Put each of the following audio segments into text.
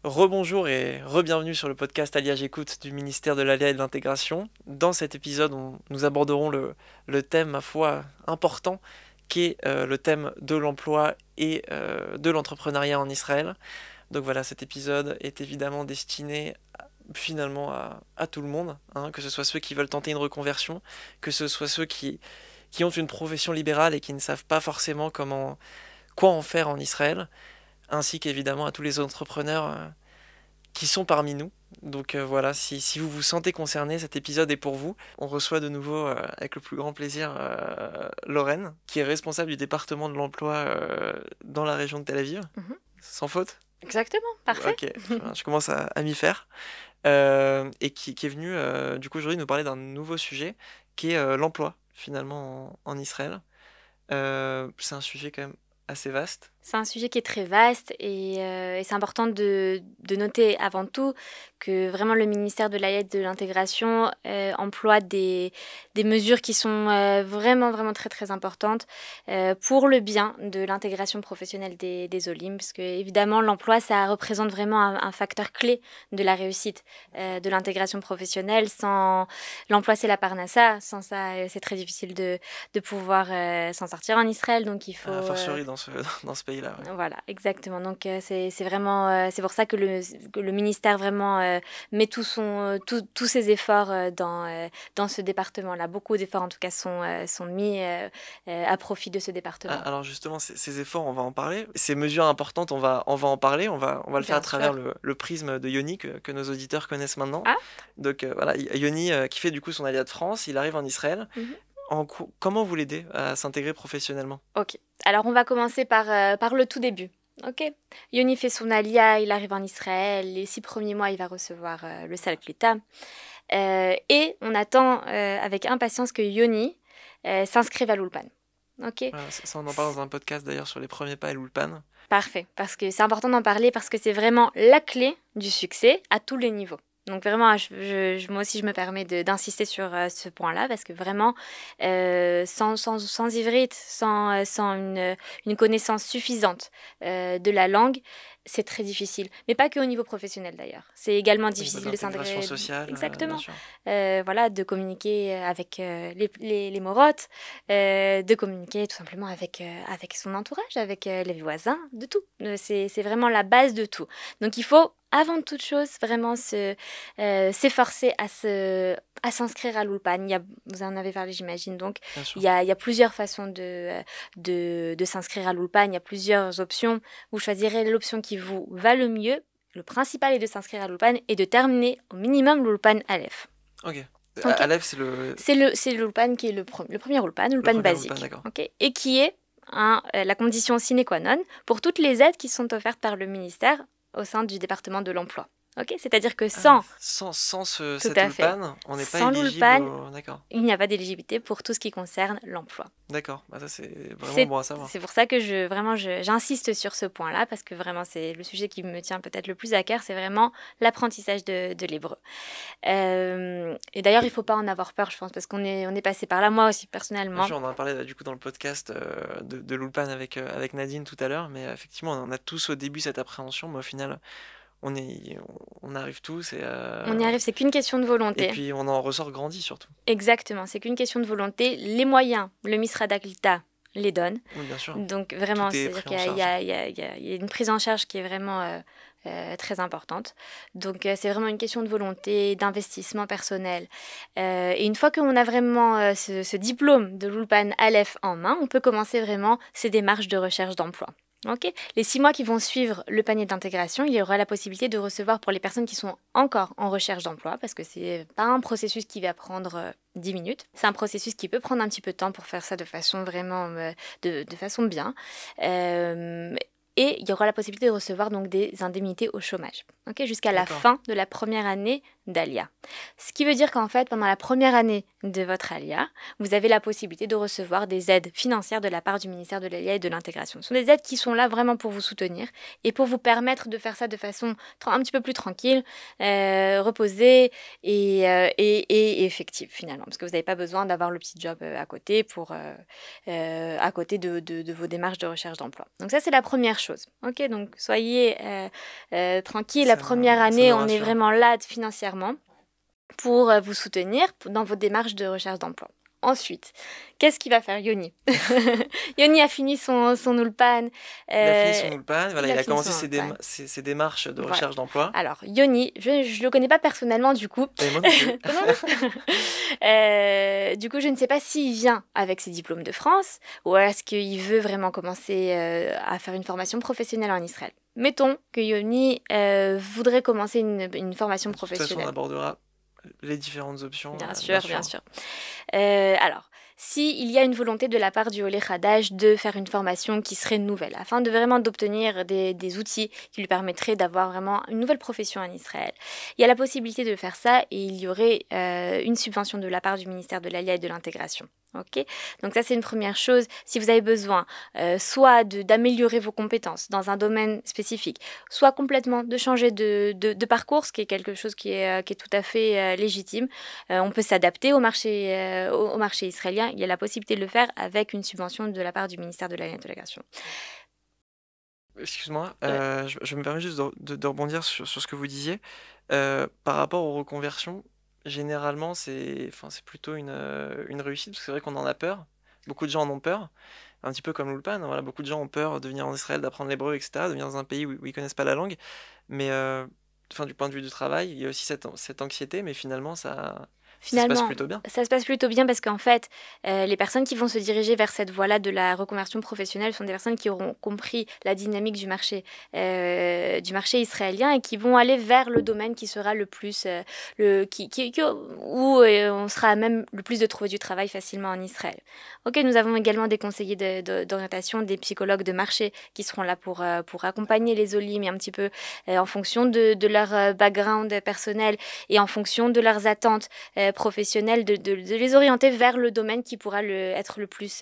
Rebonjour et re-bienvenue sur le podcast Alliage Écoute du ministère de l'Alliage et de l'Intégration. Dans cet épisode, nous aborderons le thème, ma foi, important, qui est le thème de l'emploi et de l'entrepreneuriat en Israël. Donc voilà, cet épisode est évidemment destiné finalement à tout le monde, hein, que ce soit ceux qui veulent tenter une reconversion, que ce soit ceux qui ont une profession libérale et qui ne savent pas forcément quoi en faire en Israël, ainsi qu'évidemment à tous les entrepreneurs qui sont parmi nous. Donc voilà, si vous vous sentez concerné, cet épisode est pour vous. On reçoit de nouveau, avec le plus grand plaisir, Lorraine, qui est responsable du département de l'emploi dans la région de Tel Aviv. Mhm. Sans faute? Exactement, parfait. Ok, je commence à m'y faire. Et qui est venu du coup aujourd'hui nous parler d'un nouveau sujet, qui est l'emploi finalement en Israël. C'est un sujet quand même assez vaste. C'est un sujet qui est très vaste et c'est important de noter avant tout que vraiment le ministère de l'Aide et de l'Intégration emploie des mesures qui sont vraiment très très importantes pour le bien de l'intégration professionnelle des Olim, parce que évidemment l'emploi ça représente vraiment un facteur clé de la réussite de l'intégration professionnelle. Sans l'emploi c'est la parnassa, sans ça c'est très difficile de pouvoir s'en sortir en Israël, donc il faut... A fortiori dans ce pays-là. Ouais. Voilà, exactement. Donc c'est vraiment c'est pour ça que le ministère vraiment met tous ses efforts dans ce département-là. Beaucoup d'efforts en tout cas sont mis à profit de ce département. Alors justement, ces efforts, on va en parler. Ces mesures importantes, on va en parler. On va le faire Bien à travers sûr. le prisme de Yoni que nos auditeurs connaissent maintenant. Ah, Donc voilà, Yoni qui fait du coup son Aliyah de France, il arrive en Israël. mhm. Comment vous l'aidez à s'intégrer professionnellement? Ok. Alors on va commencer par le tout début. Ok. Yoni fait son alia, il arrive en Israël. Les 6 premiers mois, il va recevoir le sal klita. Et on attend avec impatience que Yoni s'inscrive à l'Ulpan. Ok. Voilà, ça, on en parle dans un podcast d'ailleurs sur les premiers pas à l'Ulpan. Parfait, parce que c'est important d'en parler parce que c'est vraiment la clé du succès à tous les niveaux. Donc vraiment, moi aussi, je me permets d'insister sur ce point-là parce que vraiment, sans ivrite, sans une connaissance suffisante de la langue, c'est très difficile. Mais pas que au niveau professionnel d'ailleurs. C'est également Au niveau de difficile de l'intégration s'intégrer. sociale, bien Exactement. sûr. Voilà, de communiquer avec les morottes, de communiquer tout simplement avec son entourage, avec les voisins, de tout. C'est vraiment la base de tout. Donc il faut, avant toute chose, vraiment s'efforcer à s'inscrire à l'Ulpan. Vous en avez parlé, j'imagine. Donc Bien sûr. il y a plusieurs façons de s'inscrire à l'Ulpan. Il y a plusieurs options. Vous choisirez l'option qui vous va le mieux. Le principal est de s'inscrire à l'Ulpan et de terminer au minimum l'Ulpan Aleph. Ok. Ok. Aleph, c'est le C'est l'Ulpan qui est le premier Ulpan, l'Ulpan premier basique. Ulpan, d'accord. Ok. Et qui est la condition sine qua non pour toutes les aides qui sont offertes par le ministère au sein du département de l'emploi. Ok. C'est-à-dire que Sans tout cet à fait, Ulpan, on n'est pas sans éligible l'Ulpan, au... D'accord. il n'y a pas d'éligibilité pour tout ce qui concerne l'emploi. D'accord. Bah, ça, c'est vraiment C'est bon à savoir. c'est pour ça que j'insiste sur ce point-là, parce que vraiment, c'est le sujet qui me tient peut-être le plus à cœur, c'est vraiment l'apprentissage de l'hébreu. Et d'ailleurs, il ne faut pas en avoir peur, je pense, parce qu'on est passé par là, moi aussi, Bien personnellement. sûr, on en a parlé du coup dans le podcast de l'Ulpan avec Nadine tout à l'heure, mais effectivement, on a tous au début cette appréhension, mais au final, on arrive tous On y arrive, c'est qu'une question de et volonté. puis on en ressort grandi surtout. Exactement, c'est qu'une question de volonté. Les moyens, le Misra d'Aklita les donne. Oui, bien sûr. Donc vraiment, Tout est c'est-à-dire pris en qu'il charge. y a une prise en charge qui est vraiment très importante. Donc c'est vraiment une question de volonté, d'investissement personnel. Et une fois qu'on a vraiment ce diplôme de l'Ulpan Aleph en main, on peut commencer vraiment ces démarches de recherche d'emploi. Ok. Les 6 mois qui vont suivre le panier d'intégration, il y aura la possibilité de recevoir pour les personnes qui sont encore en recherche d'emploi, parce que c'est pas un processus qui va prendre 10 minutes. C'est un processus qui peut prendre un petit peu de temps pour faire ça de façon vraiment de façon bien. Et il y aura la possibilité de recevoir donc des indemnités au chômage, jusqu'à la D'accord. fin de la première année d'Alia. Ce qui veut dire qu'en fait, pendant la première année de votre Alia, vous avez la possibilité de recevoir des aides financières de la part du ministère de l'Alia et de l'Intégration. Ce sont des aides qui sont là vraiment pour vous soutenir et pour vous permettre de faire ça de façon un petit peu plus tranquille, reposée et effective finalement, parce que vous n'avez pas besoin d'avoir le petit job à côté à côté de vos démarches de recherche d'emploi. Donc ça, c'est la première chose. Ok, donc soyez tranquille. La première année, on est vraiment là financièrement pour vous soutenir dans vos démarches de recherche d'emploi. Ensuite, qu'est-ce qu'il va faire Yoni? Yoni a fini son ulpan. Il a fini son ulpan, voilà, il a commencé ses démarches de recherche d'emploi. Alors, Yoni, je ne le connais pas personnellement du coup. Et moi non plus. Du coup, je ne sais pas s'il vient avec ses diplômes de France ou est-ce qu'il veut vraiment commencer à faire une formation professionnelle en Israël. Mettons que Yoni voudrait commencer une formation professionnelle. De toute façon, on abordera les différentes options. Bien sûr. Alors, s'il y a une volonté de la part du Olé Hadash de faire une formation qui serait nouvelle, afin de vraiment d'obtenir des outils qui lui permettraient d'avoir vraiment une nouvelle profession en Israël, il y a la possibilité de faire ça et il y aurait une subvention de la part du ministère de l'Alia et de l'Intégration. Okay, donc ça, c'est une première chose. Si vous avez besoin soit d'améliorer vos compétences dans un domaine spécifique, soit complètement de changer de parcours, ce qui est quelque chose qui est tout à fait légitime. On peut s'adapter au marché israélien. Il y a la possibilité de le faire avec une subvention de la part du ministère de l'Intégration. Excuse-moi, je me permets juste de rebondir sur ce que vous disiez. Par rapport aux reconversions, généralement, c'est plutôt une réussite, parce que c'est vrai qu'on en a peur. Beaucoup de gens en ont peur, un petit peu comme l'Ulpan. Voilà, beaucoup de gens ont peur de venir en Israël, d'apprendre l'hébreu, etc., de venir dans un pays où ils connaissent pas la langue. Mais du point de vue du travail, il y a aussi cette anxiété, mais finalement, ça se passe plutôt bien. Ça se passe plutôt bien parce qu'en fait, les personnes qui vont se diriger vers cette voie-là de la reconversion professionnelle sont des personnes qui auront compris la dynamique du marché israélien et qui vont aller vers le domaine qui sera le plus, où on sera même le plus de trouver du travail facilement en Israël. Ok, nous avons également des conseillers d'orientation, des psychologues de marché qui seront là pour accompagner les olim et un petit peu en fonction de leur background personnel et en fonction de leurs attentes professionnels, de les orienter vers le domaine qui pourra être le plus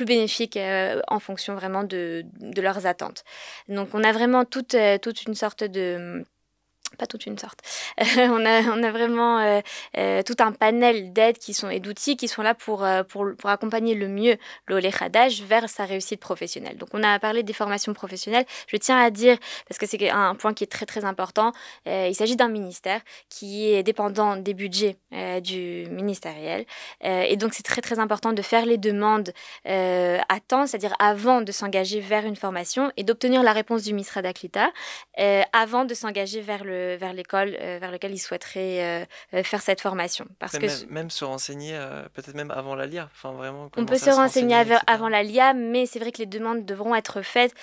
bénéfique en fonction vraiment de leurs attentes. Donc on a vraiment toute une sorte de... Pas toute une sorte. On a vraiment tout un panel d'aides et d'outils qui sont là pour accompagner le mieux l'Olé Hadash vers sa réussite professionnelle. Donc on a parlé des formations professionnelles. Je tiens à dire, parce que c'est un point qui est très très important, il s'agit d'un ministère qui est dépendant des budgets du ministériel. Et donc c'est très très important de faire les demandes à temps, c'est-à-dire avant de s'engager vers une formation et d'obtenir la réponse du Misrad Aklita avant de s'engager vers l'école vers laquelle ils souhaiteraient faire cette formation. Parce que même se renseigner, peut-être même avant la LIA. Enfin, vraiment, on peut se renseigner avant la LIA, mais c'est vrai que les demandes devront être faites,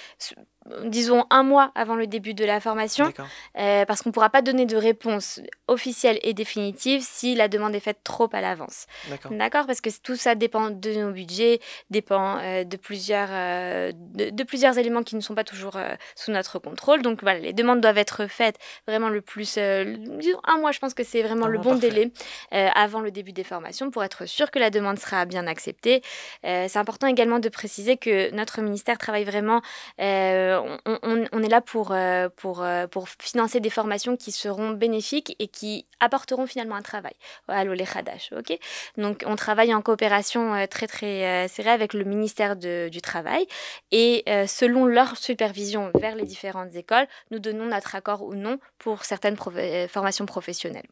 disons, 1 mois avant le début de la formation, parce qu'on ne pourra pas donner de réponse officielle et définitive si la demande est faite trop à l'avance. D'accord. Parce que tout ça dépend de nos budgets, dépend de plusieurs éléments qui ne sont pas toujours sous notre contrôle. Donc voilà, les demandes doivent être faites vraiment le plus... disons 1 mois, je pense que c'est vraiment le bon délai avant le début des formations pour être sûr que la demande sera bien acceptée. C'est important également de préciser que notre ministère travaille vraiment... on est là pour financer des formations qui seront bénéfiques et qui apporteront finalement un travail à l'Olé Hadash. Okay, donc on travaille en coopération très très serrée avec le ministère du Travail et selon leur supervision vers les différentes écoles, nous donnons notre accord ou non pour certaines formations professionnelles.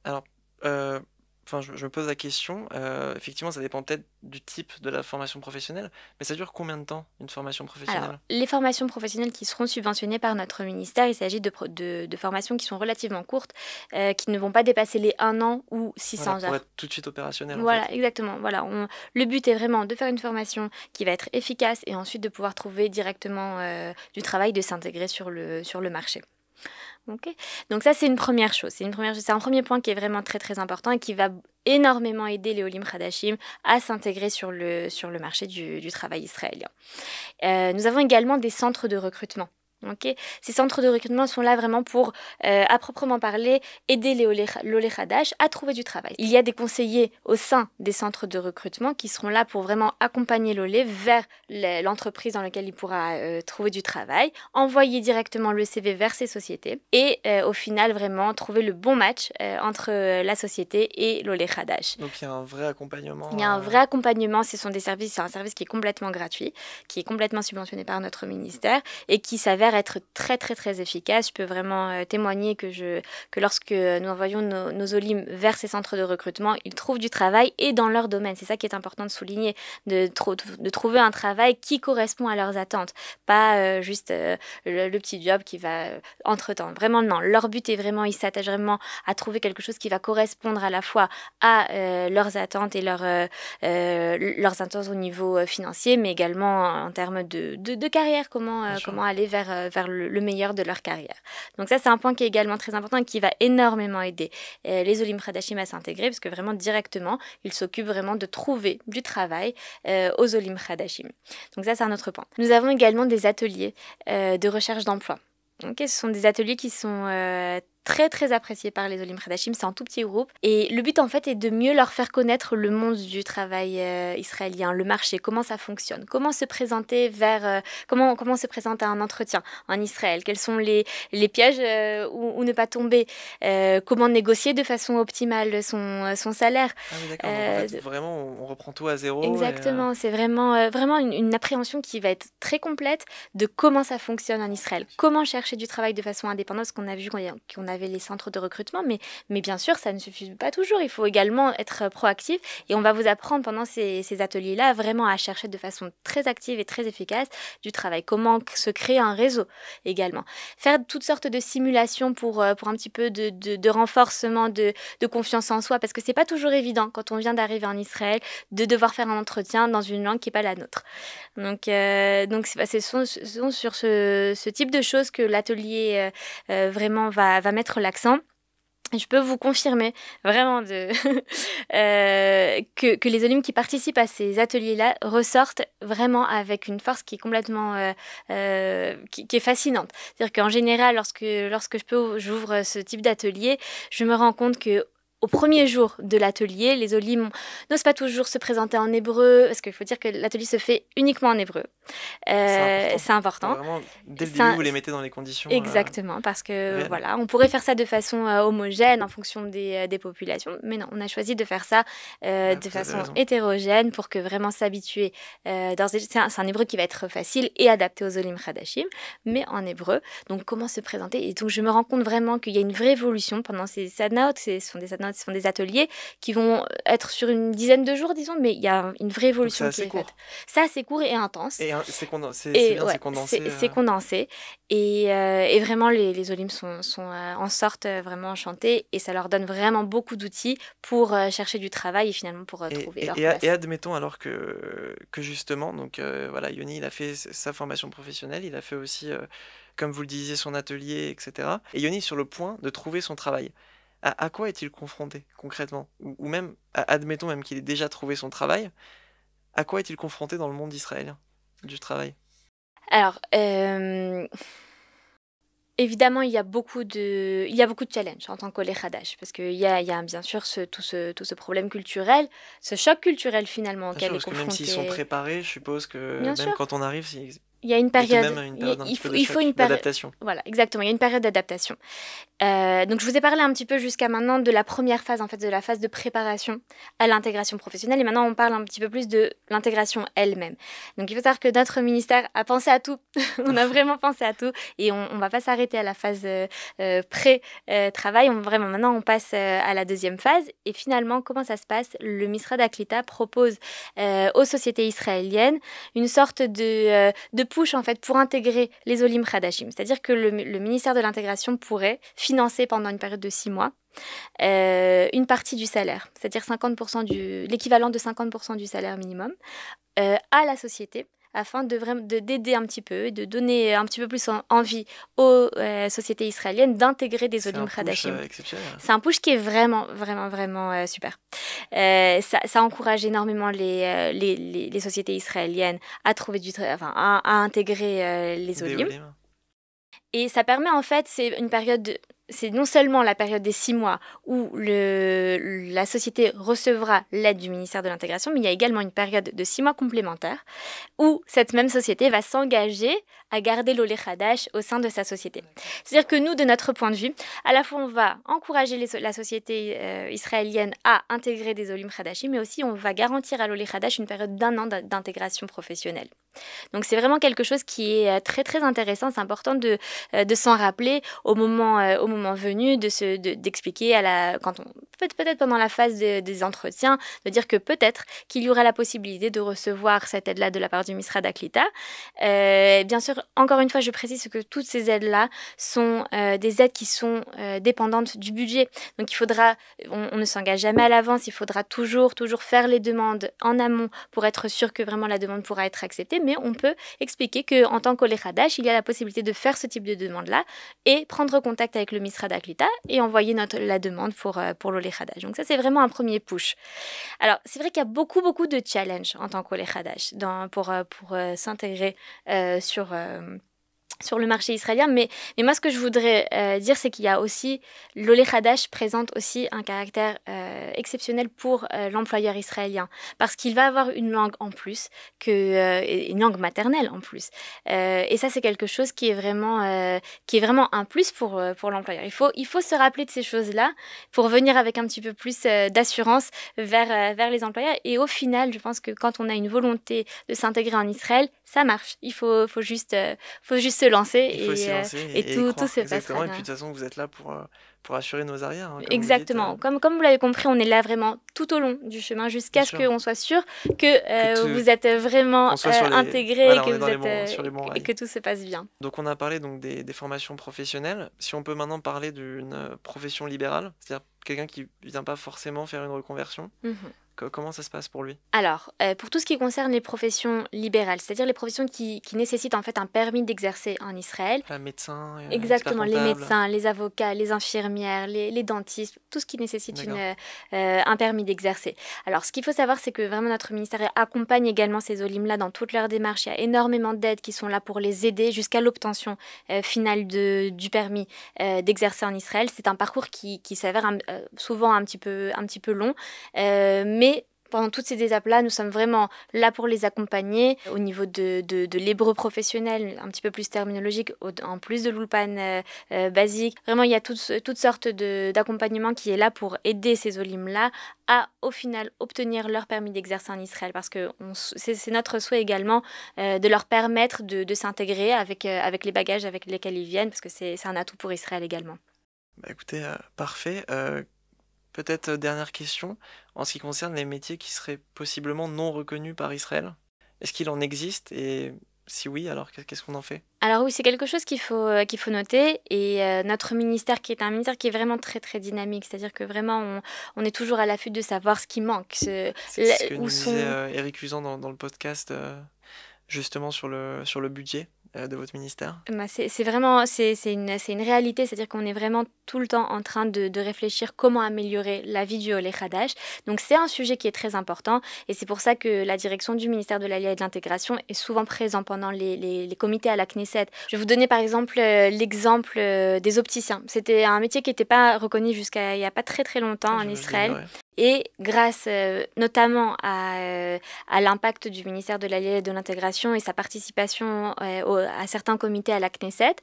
Alors, je me pose la question, effectivement ça dépend peut-être du type de la formation professionnelle, mais ça dure combien de temps une formation professionnelle? Alors, les formations professionnelles qui seront subventionnées par notre ministère, il s'agit de formations qui sont relativement courtes, qui ne vont pas dépasser les 1 an ou 600 heures. Pour être tout de suite opérationnel. Voilà, en fait. Exactement. Voilà, le but est vraiment de faire une formation qui va être efficace et ensuite de pouvoir trouver directement du travail, de s'intégrer sur le marché. Okay. Donc ça, c'est une première chose. C'est un premier point qui est vraiment très très important et qui va énormément aider les Olim Hadashim à s'intégrer sur le marché du travail israélien. Nous avons également des centres de recrutement. Okay. Ces centres de recrutement sont là vraiment pour, à proprement parler, aider les l'Olé Hadash à trouver du travail. Il y a des conseillers au sein des centres de recrutement qui seront là pour vraiment accompagner l'Olé vers l'entreprise dans laquelle il pourra trouver du travail, envoyer directement le CV vers ces sociétés et au final vraiment trouver le bon match entre la société et l'Olé Hadash. Donc il y a un vrai accompagnement. Il y a un vrai accompagnement, c'est un service qui est complètement gratuit, qui est complètement subventionné par notre ministère et qui s'avère être très très très efficace. Je peux vraiment témoigner que lorsque nous envoyons nos olim vers ces centres de recrutement, ils trouvent du travail et dans leur domaine. C'est ça qui est important de souligner, de trouver un travail qui correspond à leurs attentes, pas juste le petit job qui va entre-temps. Vraiment non, leur but est vraiment, ils s'attachent vraiment à trouver quelque chose qui va correspondre à la fois à leurs attentes et leurs attentes au niveau financier, mais également en termes de carrière, comment aller vers le meilleur de leur carrière. Donc ça, c'est un point qui est également très important et qui va énormément aider les Olim Hadashim à s'intégrer, parce que vraiment directement, ils s'occupent vraiment de trouver du travail aux Olim Hadashim. Donc ça, c'est un autre point. Nous avons également des ateliers de recherche d'emploi. Okay, ce sont des ateliers qui sont très très appréciés par les Olim Hadashim, c'est un tout petit groupe et le but en fait est de mieux leur faire connaître le monde du travail israélien, le marché, comment ça fonctionne, comment se présenter comment se présenter à un entretien en Israël, quels sont les pièges où ne pas tomber, comment négocier de façon optimale son salaire. Ah oui d'accord, donc en fait vraiment on reprend tout à zéro. Exactement, c'est vraiment une appréhension qui va être très complète de comment ça fonctionne en Israël, comment chercher du travail de façon indépendante, parce qu'on a vu qu'on avait les centres de recrutement, mais bien sûr, ça ne suffit pas toujours. Il faut également être proactif et on va vous apprendre pendant ces ateliers-là vraiment à chercher de façon très active et très efficace du travail. Comment se créer un réseau également. Faire toutes sortes de simulations pour un petit peu de renforcement de confiance en soi, parce que c'est pas toujours évident quand on vient d'arriver en Israël de devoir faire un entretien dans une langue qui n'est pas la nôtre. Donc ce sont sur ce type de choses que l'atelier vraiment va mettre l'accent. Et je peux vous confirmer vraiment que les Olim qui participent à ces ateliers-là ressortent vraiment avec une force qui est complètement qui est fascinante. C'est-à-dire qu'en général, lorsque j'ouvre ce type d'atelier, je me rends compte que au premier jour de l'atelier, les Olim n'osent pas toujours se présenter en hébreu, parce qu'il faut dire que l'atelier se fait uniquement en hébreu. C'est important. Vraiment, dès le début, vous les mettez dans les conditions. Exactement, parce que voilà, on pourrait faire ça de façon homogène en fonction des populations, mais non, on a choisi de faire ça de façon hétérogène pour que vraiment s'habituer. C'est un hébreu qui va être facile et adapté aux Olim Hadashim, mais en hébreu. Donc, comment se présenter? Et donc, je me rends compte vraiment qu'il y a une vraie évolution pendant ces sadnaot. Ce sont des ateliers qui vont être sur une dizaine de jours, disons, mais il y a une vraie évolution qui est faite. C'est assez court et intense. Et c'est condensé. C'est condensé. Et vraiment, les Olim en sortent vraiment enchantés et ça leur donne vraiment beaucoup d'outils pour chercher du travail et finalement pour trouver leur place. Et admettons alors que justement, donc voilà, Yoni, il a fait sa formation professionnelle, il a fait aussi, comme vous le disiez, son atelier, etc. Et Yoni est sur le point de trouver son travail. À quoi est-il confronté concrètement? Ou même, admettons même qu'il ait déjà trouvé son travail, à quoi est-il confronté dans le monde israélien du travail? Alors, évidemment, il y a beaucoup de challenges en tant qu'Olé Hadash, parce qu'il y a bien sûr tout ce problème culturel, ce choc culturel finalement auquel est confronté. Même s'ils sont préparés, je suppose que bien même sûr. Quand on arrive, il y a une période, il faut une période d'adaptation. Voilà, exactement, il y a une période d'adaptation. Donc je vous ai parlé un petit peu jusqu'à maintenant de la première phase, en fait, de la phase de préparation à l'intégration professionnelle, et maintenant on parle un petit peu plus de l'intégration elle-même. Donc il faut savoir que notre ministère a pensé à tout, on a vraiment pensé à tout, et on va pas s'arrêter à la phase pré-travail, maintenant on passe à la deuxième phase, et finalement comment ça se passe? Le Misrad Aklita propose aux sociétés israéliennes une sorte de push en fait pour intégrer les Olim Hadashim, c'est-à-dire que le ministère de l'intégration pourrait financer pendant une période de 6 mois une partie du salaire, c'est-à-dire l'équivalent de 50% du salaire minimum à la société, afin d'aider un petit peu et de donner un petit peu plus envie aux sociétés israéliennes d'intégrer des Olim Hadashim. C'est un push qui est vraiment super. Ça encourage énormément les sociétés israéliennes à trouver à intégrer les Olim. Et ça permet en fait, c'est non seulement la période des 6 mois où la société recevra l'aide du ministère de l'Intégration, mais il y a également une période de 6 mois complémentaires où cette même société va s'engager à garder l'Olé Hadash au sein de sa société. C'est-à-dire que nous, de notre point de vue, à la fois on va encourager la société israélienne à intégrer des Olim Hadashim, mais aussi on va garantir à l'Olé Hadash une période d'1 an d'intégration professionnelle. Donc c'est vraiment quelque chose qui est très très intéressant. C'est important de s'en rappeler au moment venu, d'expliquer peut-être pendant la phase des entretiens, de dire que peut-être qu'il y aura la possibilité de recevoir cette aide-là de la part du Misra d'Aklita. Bien sûr, encore une fois, je précise que toutes ces aides-là sont des aides qui sont dépendantes du budget. Donc on ne s'engage jamais à l'avance, il faudra toujours faire les demandes en amont pour être sûr que vraiment la demande pourra être acceptée, mais on peut expliquer qu'en tant qu'Olé Hadash, il y a la possibilité de faire ce type de demande-là et prendre contact avec le Misra d'Aklita et envoyer la demande pour l'Olé Hadash. Donc ça, c'est vraiment un premier push. Alors, c'est vrai qu'il y a beaucoup de challenges en tant qu'Olé Hadash pour s'intégrer sur le marché israélien, mais moi ce que je voudrais dire, c'est qu'il y a aussi l'Olé Hadash présente aussi un caractère exceptionnel pour l'employeur israélien, parce qu'il va avoir une langue en plus, une langue maternelle en plus, et ça c'est quelque chose qui est vraiment un plus pour l'employeur. Il faut se rappeler de ces choses-là pour venir avec un petit peu plus d'assurance vers les employeurs, et au final je pense que quand on a une volonté de s'intégrer en Israël, ça marche. Il faut juste se lancer et tout se passera bien. Et puis de toute façon, vous êtes là pour assurer nos arrières. Hein, exactement. Vous dites, comme vous l'avez compris, on est là vraiment tout au long du chemin jusqu'à ce qu'on soit sûr que vous êtes vraiment intégré et que tout se passe bien. Donc on a parlé donc des formations professionnelles. Si on peut maintenant parler d'une profession libérale, c'est-à-dire quelqu'un qui ne vient pas forcément faire une reconversion. Comment ça se passe pour lui? Alors, pour tout ce qui concerne les professions libérales, c'est-à-dire les professions qui nécessitent en fait un permis d'exercer en Israël. Médecin, exactement, les médecins, les avocats, les infirmières, les dentistes, tout ce qui nécessite un permis d'exercer. Alors, ce qu'il faut savoir, c'est que vraiment notre ministère accompagne également ces olim-là dans toutes leurs démarches. Il y a énormément d'aides qui sont là pour les aider jusqu'à l'obtention finale du permis d'exercer en Israël. C'est un parcours qui s'avère souvent un petit peu long, mais pendant toutes ces étapes-là, nous sommes vraiment là pour les accompagner au niveau de l'hébreu professionnel, un petit peu plus terminologique, en plus de l'ulpan basique. Vraiment, il y a toutes sortes d'accompagnement qui est là pour aider ces olim-là à, au final, obtenir leur permis d'exercer en Israël. Parce que c'est notre souhait également de leur permettre de s'intégrer avec les bagages avec lesquels ils viennent, parce que c'est un atout pour Israël également. Bah écoutez, parfait. Peut-être dernière question, en ce qui concerne les métiers qui seraient possiblement non reconnus par Israël. Est-ce qu'il en existe? Et si oui, alors qu'est-ce qu'on en fait? Alors oui, c'est quelque chose qu'il faut noter. Et notre ministère, qui est un ministère qui est vraiment très très dynamique, c'est-à-dire que vraiment on est toujours à l'affût de savoir ce qui manque. C'est ce que nous disait Eric Cusan dans le podcast, justement sur le budget de votre ministère. C'est vraiment une réalité, c'est-à-dire qu'on est vraiment tout le temps en train de réfléchir comment améliorer la vie du Olé Hadash. Donc c'est un sujet qui est très important, et c'est pour ça que la direction du ministère de l'Aliyah et de l'Intégration est souvent présente pendant les comités à la Knesset. Je vais vous donner par exemple l'exemple des opticiens. C'était un métier qui n'était pas reconnu jusqu'à il n'y a pas très très longtemps en Israël. Ouais. Et grâce notamment à l'impact du ministère de l'Aliyah et de l'Intégration et sa participation à certains comités à la Knesset,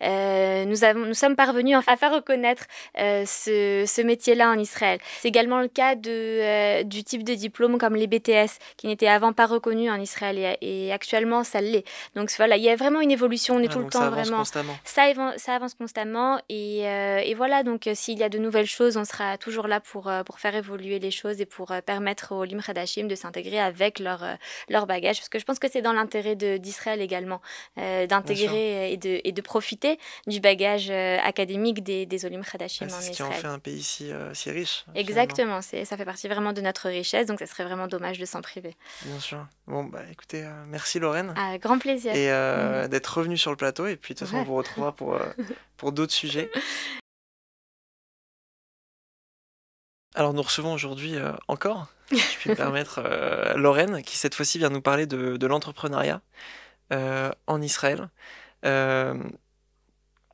nous sommes parvenus à faire reconnaître ce métier-là en Israël. C'est également le cas du type de diplôme comme les BTS, qui n'étaient avant pas reconnus en Israël, et actuellement ça l'est. Donc voilà, il y a vraiment une évolution, on est tout le temps vraiment... Constamment. Ça avance constamment, et voilà, donc s'il y a de nouvelles choses, on sera toujours là pour faire évoluer les choses et pour permettre aux Olim Hadashim de s'intégrer avec leur bagage, parce que je pense que c'est dans l'intérêt d'Israël également d'intégrer et de profiter du bagage académique des Olim Hadashim en Israël. C'est ce qui en fait un pays si riche. Exactement, ça fait partie vraiment de notre richesse, donc ça serait vraiment dommage de s'en priver. Bien sûr. Bon, bah écoutez, merci Lorraine. Grand plaisir. Et d'être revenue sur le plateau, et puis de toute façon on vous retrouvera pour d'autres sujets. Alors nous recevons aujourd'hui encore, si je puis me permettre, Lorraine, qui cette fois-ci vient nous parler de l'entrepreneuriat en Israël.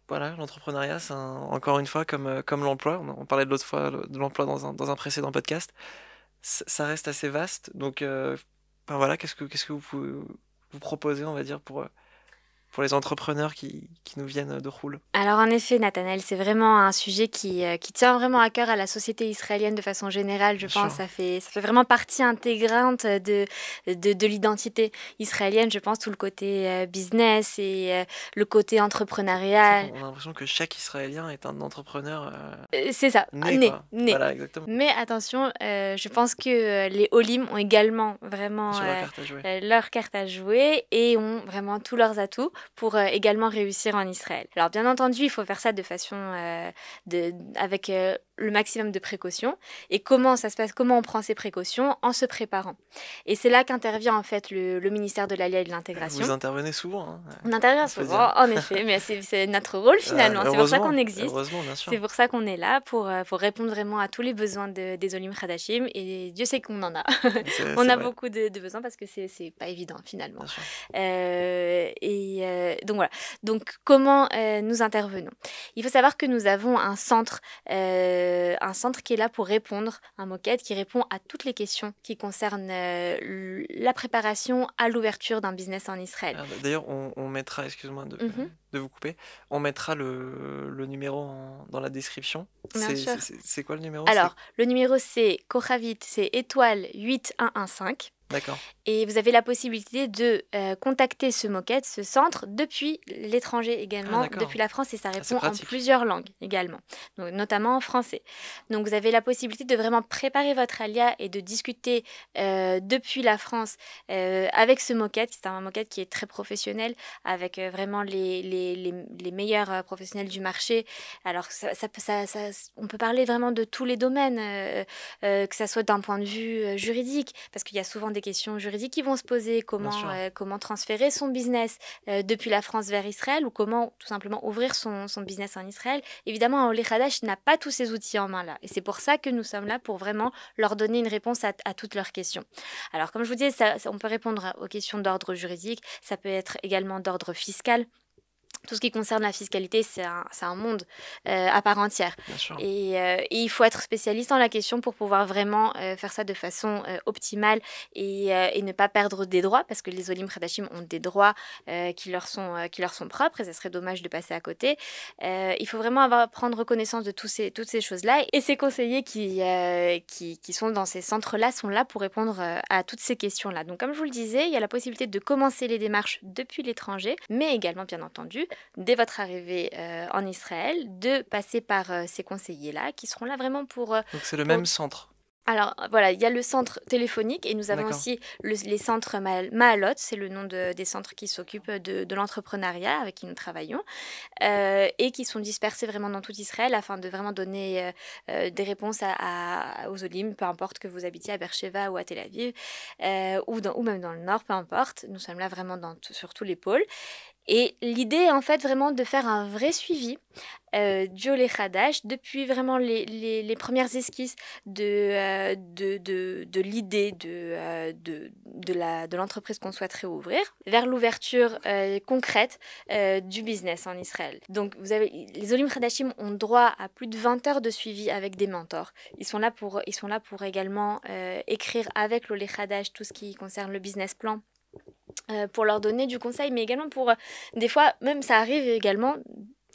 voilà, l'entrepreneuriat, encore une fois, comme l'emploi, on parlait de l'autre fois de l'emploi dans un précédent podcast, ça reste assez vaste. Donc, enfin, voilà, qu'est-ce que vous pouvez vous proposer, on va dire, pour les entrepreneurs qui nous viennent de Roule? Alors en effet, Nathanaël, c'est vraiment un sujet qui tient vraiment à cœur à la société israélienne de façon générale, je Bien pense. sûr. Ça fait vraiment partie intégrante de l'identité israélienne, je pense, tout le côté business et le côté C'est vrai entrepreneurial. qu'on a l'impression que chaque Israélien est un entrepreneur C'est ça, né, né, quoi. né. Voilà, exactement. Mais attention, je pense que les Olim ont également vraiment Sur leur carte à jouer. leur carte à jouer et ont vraiment tous leurs atouts pour également réussir en Israël. Alors bien entendu, il faut faire ça de façon avec le maximum de précautions. Et comment ça se passe, comment on prend ces précautions en se préparant. Et c'est là qu'intervient en fait le ministère de l'Alliance et de l'Intégration. Vous intervenez souvent, hein, On intervient il faut souvent, dire. en effet, mais c'est notre rôle finalement. C'est pour ça qu'on existe. Heureusement, bien sûr. C'est pour ça qu'on est là, pour répondre vraiment à tous les besoins des Olim Khadashim. Et Dieu sait qu'on en a. On C'est a vrai, beaucoup de besoins parce que c'est pas évident finalement. bien sûr. Donc voilà. Donc comment nous intervenons? Il faut savoir que nous avons un centre qui est là pour répondre, un moquette qui répond à toutes les questions qui concernent la préparation à l'ouverture d'un business en Israël. D'ailleurs, on mettra, excuse-moi Mhm. de vous couper, on mettra le numéro dans la description. Bien sûr. C'est quoi le numéro? Alors, le numéro c'est Kochavit, c'est étoile 8115. D'accord. Et vous avez la possibilité de contacter ce moquette, ce centre, depuis l'étranger également, d'accord. depuis la France, et ça c'est répond en pratique. plusieurs langues également, donc, notamment en français. Donc vous avez la possibilité de vraiment préparer votre alia et de discuter depuis la France avec ce moquette. C'est un moquette qui est très professionnel, avec vraiment les meilleurs professionnels du marché. Alors on peut parler vraiment de tous les domaines, que ça soit d'un point de vue juridique, parce qu'il y a souvent des questions juridiques qui vont se poser, Bien sûr. comment transférer son business depuis la France vers Israël, ou comment tout simplement ouvrir son business en Israël. Évidemment, un Olé Hadash n'a pas tous ces outils en main là, et c'est pour ça que nous sommes là, pour vraiment leur donner une réponse à toutes leurs questions. Alors comme je vous disais, on peut répondre aux questions d'ordre juridique, ça peut être également d'ordre fiscal. Tout ce qui concerne la fiscalité, c'est un monde à part entière. Bien sûr. Et il faut être spécialiste en la question pour pouvoir vraiment faire ça de façon optimale et ne pas perdre des droits, parce que les Olim Khadashim ont des droits qui leur sont propres, et ça serait dommage de passer à côté. Il faut vraiment prendre connaissance de toutes ces choses-là. Et ces conseillers qui sont dans ces centres-là sont là pour répondre à toutes ces questions-là. Donc comme je vous le disais, il y a la possibilité de commencer les démarches depuis l'étranger, mais également, bien entendu, dès votre arrivée en Israël, de passer par ces conseillers-là, qui seront là vraiment pour... Donc c'est le même centre. Alors voilà, il y a le centre téléphonique, et nous avons D'accord. aussi les centres Mahalot, c'est le nom des centres qui s'occupent de l'entrepreneuriat avec qui nous travaillons, et qui sont dispersés vraiment dans tout Israël afin de vraiment donner des réponses aux Olim, peu importe que vous habitiez à Beersheva ou à Tel Aviv, ou même dans le nord, peu importe. Nous sommes là vraiment sur tous les pôles. Et l'idée est en fait vraiment de faire un vrai suivi du Olé Hadash depuis vraiment les premières esquisses de l'idée de l'entreprise qu'on souhaiterait ouvrir, vers l'ouverture concrète du business en Israël. Donc les Olim Hadashim ont droit à plus de 20 heures de suivi avec des mentors. Ils sont là pour également écrire avec l'Olé Hadash tout ce qui concerne le business plan, pour leur donner du conseil, mais également pour... des fois, même ça arrive également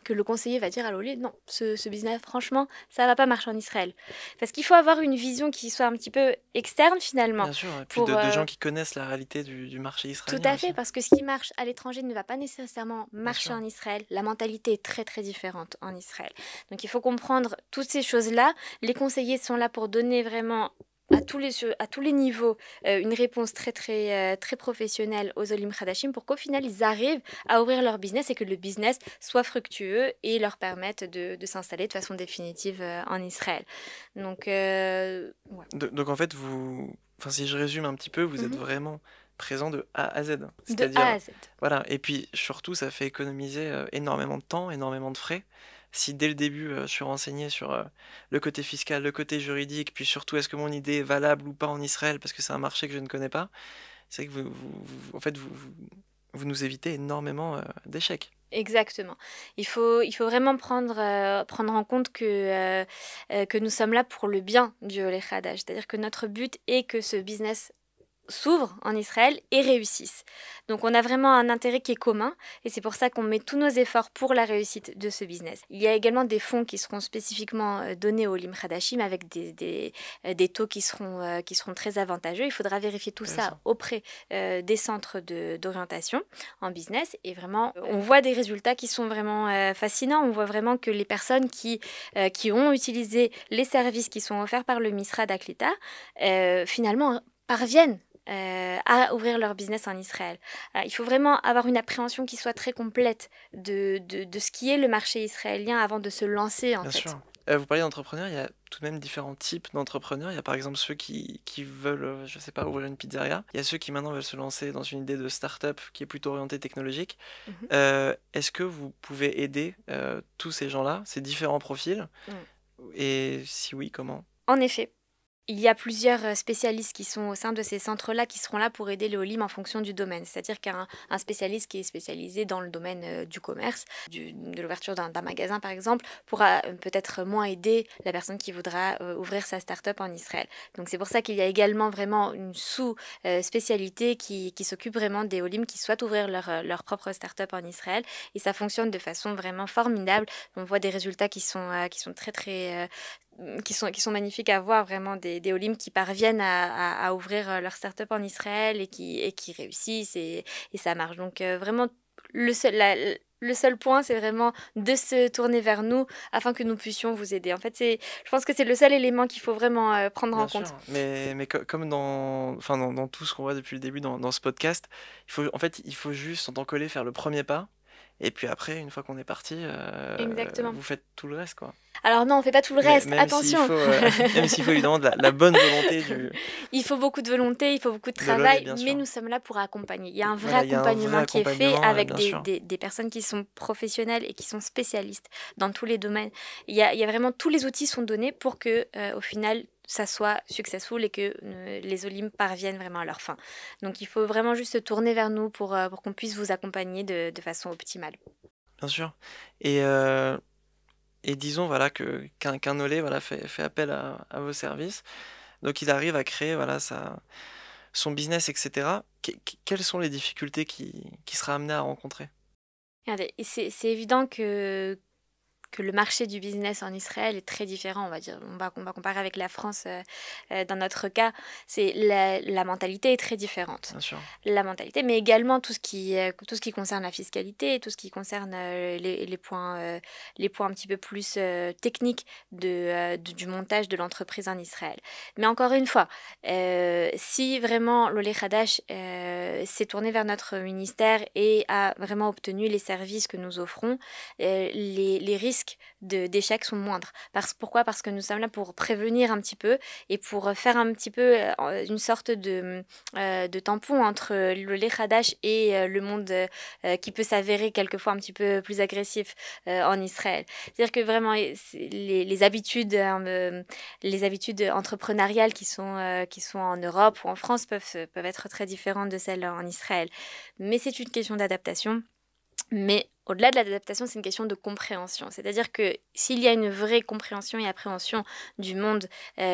que le conseiller va dire à l'Olé, non, ce business, franchement, ça va pas marcher en Israël. Parce qu'il faut avoir une vision qui soit un petit peu externe, finalement. Bien sûr, et puis de gens qui connaissent la réalité du marché israélien. Tout à fait, aussi. parce que ce qui marche à l'étranger ne va pas nécessairement marcher sûr. en Israël. La mentalité est très très différente en Israël. Donc il faut comprendre toutes ces choses-là. Les conseillers sont là pour donner vraiment à tous les niveaux une réponse très très très professionnelle aux Olim Khadashim, pour qu'au final ils arrivent à ouvrir leur business et que le business soit fructueux et leur permette de s'installer de façon définitive en Israël. Donc, ouais. Donc en fait, si je résume un petit peu, vous êtes vraiment présent de A à Z. De A à Z. Voilà, et puis surtout, ça fait économiser énormément de temps, énormément de frais. Si dès le début, je suis renseigné sur le côté fiscal, le côté juridique, puis surtout, est-ce que mon idée est valable ou pas en Israël, parce que c'est un marché que je ne connais pas, c'est que en fait, vous nous évitez énormément d'échecs. Exactement. Il faut vraiment prendre en compte que nous sommes là pour le bien du Olé Khadaj. C'est-à-dire que notre but est que ce business s'ouvre en Israël et réussisse. Donc on a vraiment un intérêt qui est commun et c'est pour ça qu'on met tous nos efforts pour la réussite de ce business. Il y a également des fonds qui seront spécifiquement donnés aux Olim Khadashim avec des taux qui seront très avantageux. Il faudra vérifier tout ça Intéressant. auprès des centres d'orientation en business et vraiment on voit des résultats qui sont vraiment fascinants. On voit vraiment que les personnes qui ont utilisé les services qui sont offerts par le Misra d'Aklita finalement parviennent à ouvrir leur business en Israël. Il faut vraiment avoir une appréhension qui soit très complète de ce qui est le marché israélien avant de se lancer en Bien fait. sûr. Vous parlez d'entrepreneurs, il y a tout de même différents types d'entrepreneurs. Il y a par exemple ceux qui veulent, je sais pas, ouvrir une pizzeria. Il y a ceux qui maintenant veulent se lancer dans une idée de start-up qui est plutôt orientée technologique. Mhm. Est-ce que vous pouvez aider tous ces gens-là, ces différents profils? Et si oui, comment? En effet. Il y a plusieurs spécialistes qui sont au sein de ces centres-là qui seront là pour aider les OLIM en fonction du domaine. C'est-à-dire qu'un spécialiste qui est spécialisé dans le domaine du commerce, de l'ouverture d'un magasin par exemple, pourra peut-être moins aider la personne qui voudra ouvrir sa start-up en Israël. Donc c'est pour ça qu'il y a également vraiment une sous-spécialité qui s'occupe vraiment des OLIM qui souhaitent ouvrir leur propre start-up en Israël. Et ça fonctionne de façon vraiment formidable. On voit des résultats qui sont très très qui sont magnifiques à voir, vraiment des Olim qui parviennent à ouvrir leur start-up en Israël et qui réussissent et ça marche. Donc vraiment, le seul point, c'est vraiment de se tourner vers nous afin que nous puissions vous aider. En fait, je pense que c'est le seul élément qu'il faut vraiment prendre en Bien compte. sûr, mais comme enfin dans tout ce qu'on voit depuis le début dans ce podcast, en fait, il faut juste, en tant qu'Olé, faire le premier pas. Et puis après, une fois qu'on est parti, Exactement. vous faites tout le reste, quoi. Alors non, on fait pas tout le Mais reste, attention. même s'il faut évidemment la bonne volonté Il faut beaucoup de volonté, il faut beaucoup de de l'Olé, travail, bien mais sûr. nous sommes là pour accompagner. Il y a un vrai Voilà, il y a un vrai accompagnement qui est fait accompagnement, avec bien des, sûr. des- des personnes qui sont professionnelles et qui sont spécialistes dans tous les domaines. Il y a vraiment tous les outils sont donnés pour que, au final, ça soit successful et que les Olim parviennent vraiment à leur fin. Donc il faut vraiment juste se tourner vers nous pour qu'on puisse vous accompagner de façon optimale. Bien sûr. Et, euh, et disons voilà qu'un Olé voilà, fait appel à vos services. Donc il arrive à créer voilà, son business, etc. Quelles sont les difficultés qui sera amené à rencontrer? Regardez, et c'est évident que le marché du business en Israël est très différent, on va dire. On va comparer avec la France dans notre cas. La mentalité est très différente. Bien sûr. La mentalité, mais également tout ce qui concerne la fiscalité, tout ce qui concerne les points un petit peu plus techniques du montage de l'entreprise en Israël. Mais encore une fois, si vraiment l'Olé Hadash s'est tourné vers notre ministère et a vraiment obtenu les services que nous offrons, les risques d'échec sont moindres. Pourquoi? Parce que nous sommes là pour prévenir un petit peu et pour faire un petit peu une sorte de tampon entre le lait Hadash et le monde qui peut s'avérer quelquefois un petit peu plus agressif en Israël. C'est-à-dire que vraiment les habitudes entrepreneuriales qui sont en Europe ou en France peuvent être très différentes de celles en Israël. Mais c'est une question d'adaptation. Mais au-delà de l'adaptation, c'est une question de compréhension. C'est-à-dire que s'il y a une vraie compréhension et appréhension du monde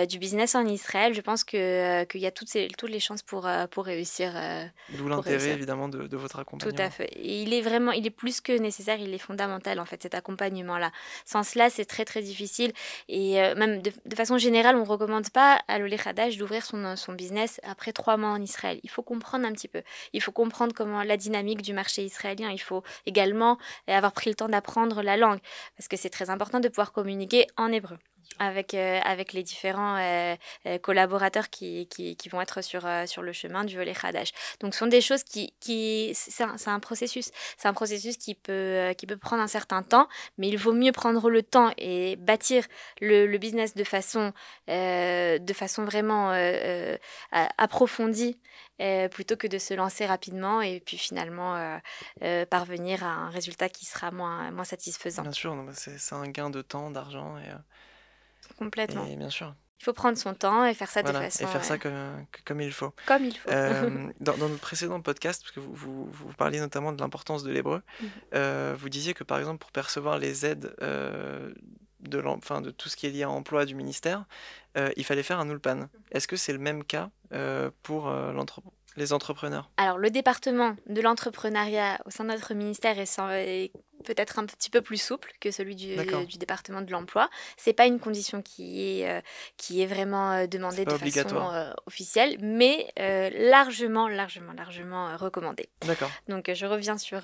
du business en Israël, je pense qu'il y a toutes les chances pour réussir. D'où Pour l'intérêt réussir. évidemment de votre Tout à accompagnement. fait. Et il est plus que nécessaire, il est fondamental en fait, cet accompagnement-là. Sans cela, c'est très très difficile. Et même de façon générale, on ne recommande pas à l'Olé Hadash d'ouvrir son business après 3 mois en Israël. Il faut comprendre un petit peu. Il faut comprendre comment la dynamique du marché israélien. Il faut également avoir pris le temps d'apprendre la langue. Parce que c'est très important de pouvoir communiquer en hébreu avec les différents collaborateurs qui vont être sur le chemin du Olé Hadash. Donc ce sont des choses c'est un processus. C'est un processus qui peut prendre un certain temps, mais il vaut mieux prendre le temps et bâtir le business de façon vraiment approfondie plutôt que de se lancer rapidement et puis finalement parvenir à un résultat qui sera moins satisfaisant. Bien sûr, non, mais c'est un gain de temps, d'argent Complètement. et bien sûr. Il faut prendre son temps et faire ça de Voilà, façon et faire ça comme il faut. comme il faut. Dans notre précédent podcast, parce que vous parliez notamment de l'importance de l'hébreu, vous disiez que par exemple pour percevoir les aides enfin, de tout ce qui est lié à l'emploi du ministère, il fallait faire un ulpan. Est-ce que c'est le même cas pour les entrepreneurs? Alors, le département de l'entrepreneuriat au sein de notre ministère est peut-être un petit peu plus souple que celui D'accord. du département de l'emploi. C'est pas une condition qui est vraiment C'est demandée pas de façon obligatoire. officielle, mais largement recommandée. D'accord. Donc, je reviens sur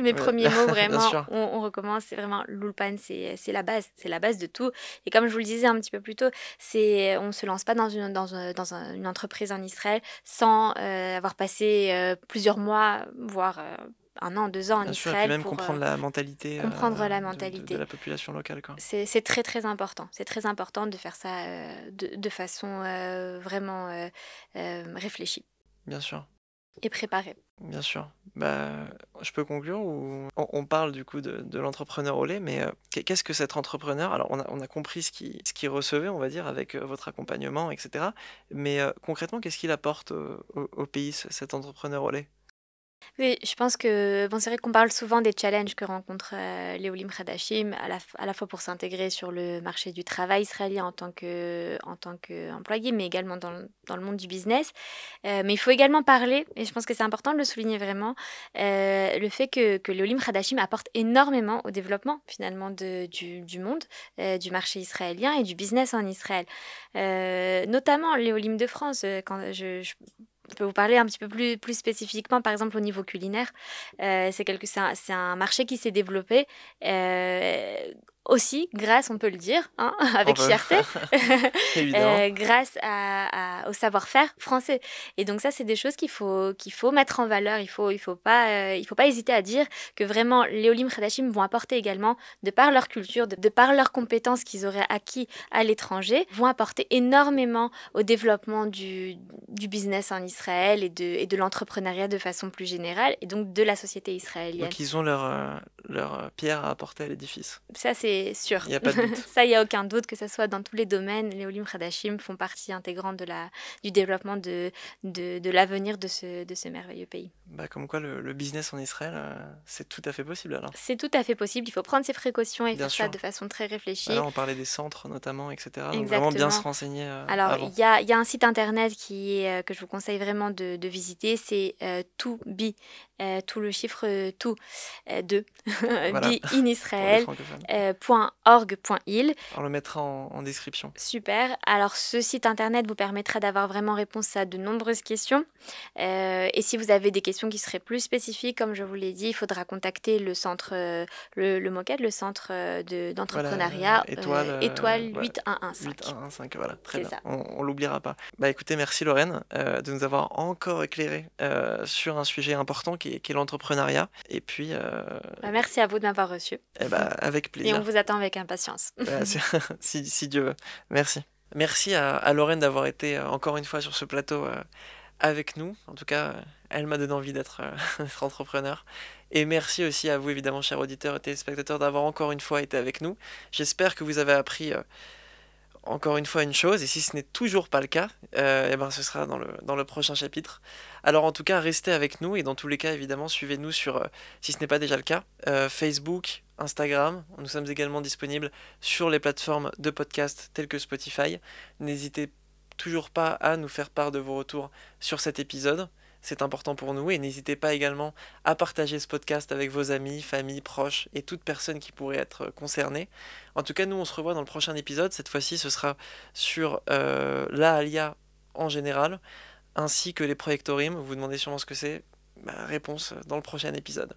mes Ouais, premiers mots. bien Vraiment, sûr. on recommence. C'est vraiment l'ulpan, c'est la base. C'est la base de tout. Et comme je vous le disais un petit peu plus tôt, on se lance pas dans une entreprise en Israël sans avoir passé plusieurs mois, voire 1 an, 2 ans en Bien sûr, et puis Israël même pour comprendre la mentalité comprendre la de mentalité. la population locale, quoi. C'est très très important. C'est très important de faire ça de façon vraiment réfléchie Bien sûr. et préparée. Bien sûr. Bah, je peux conclure ou on parle du coup de l'entrepreneur au lait, mais qu'est-ce que cet entrepreneur? Alors on a compris ce qu'il recevait, on va dire, avec votre accompagnement, etc. Mais concrètement, qu'est-ce qu'il apporte au pays, cet entrepreneur au lait? Oui, je pense que bon, c'est vrai qu'on parle souvent des challenges que rencontrent les Olim Khadashim, à la fois pour s'intégrer sur le marché du travail israélien en tant qu'employé, mais également dans le monde du business. Mais il faut également parler, et je pense que c'est important de le souligner vraiment, le fait que les Olim Khadashim apportent énormément au développement finalement du monde, du marché israélien et du business en Israël. Notamment les Olim de France, quand je peux vous parler un petit peu plus spécifiquement, par exemple au niveau culinaire. C'est un marché qui s'est développé aussi grâce, on peut le dire, hein, On avec peut fierté, évidemment. grâce au savoir-faire français. Et donc ça, c'est des choses qu'il faut mettre en valeur. Il faut pas hésiter à dire que vraiment les Olim Khadashim vont apporter également, de par leur culture, de par leurs compétences qu'ils auraient acquis à l'étranger, vont apporter énormément au développement du business en Israël et de l'entrepreneuriat de façon plus générale, et donc de la société israélienne. Donc ils ont leur pierre à apporter à l'édifice. Ça, c'est sûr. Il n'y a pas de doute. Ça, il n'y a aucun doute que ce soit dans tous les domaines. Les Olim Khadashim font partie intégrante du développement de l'avenir de ce merveilleux pays. Bah, comme quoi le business en Israël, c'est tout à fait possible alors. C'est tout à fait possible. Il faut prendre ses précautions et Bien faire ça sûr. de façon très réfléchie. Bah là, on parlait des centres notamment, etc. Donc vraiment bien Exactement. se renseigner Alors, avant. il y a un site internet que je vous conseille vraiment de visiter, c'est tout bi, tout le chiffre tout, 2, Voilà, bi in pour les Israël, francophones. .org.il. On le mettra en description. Super. Alors, ce site internet vous permettra d'avoir vraiment réponse à de nombreuses questions. Et si vous avez des questions qui seraient plus spécifiques, comme je vous l'ai dit, il faudra contacter le centre, le MOCAD, le centre d'entrepreneuriat, Voilà, étoile voilà, 8115. 8115, voilà, très C'est bien. ça. On l'oubliera pas. Bah écoutez, merci Lorraine de nous avoir encore éclairé sur un sujet important qui est l'entrepreneuriat. Et puis, Merci à vous de m'avoir reçu. avec Et on plaisir. vous attend avec impatience. Si Dieu veut. Merci. Merci à Lorraine d'avoir été encore une fois sur ce plateau avec nous. En tout cas, elle m'a donné envie d'être d'être entrepreneur. Et merci aussi à vous, évidemment, chers auditeurs et téléspectateurs, d'avoir encore une fois été avec nous. J'espère que vous avez appris encore une fois une chose, et si ce n'est toujours pas le cas, ce sera dans le prochain chapitre. Alors en tout cas, restez avec nous, et dans tous les cas, évidemment, suivez-nous sur, si ce n'est pas déjà le cas, Facebook, Instagram. Nous sommes également disponibles sur les plateformes de podcast telles que Spotify. N'hésitez toujours pas à nous faire part de vos retours sur cet épisode. C'est important pour nous, et n'hésitez pas également à partager ce podcast avec vos amis, familles, proches et toute personne qui pourrait être concernée. En tout cas, nous on se revoit dans le prochain épisode. Cette fois-ci, ce sera sur la Alia en général, ainsi que les projectorimes. Vous vous demandez sûrement ce que c'est. Réponse dans le prochain épisode.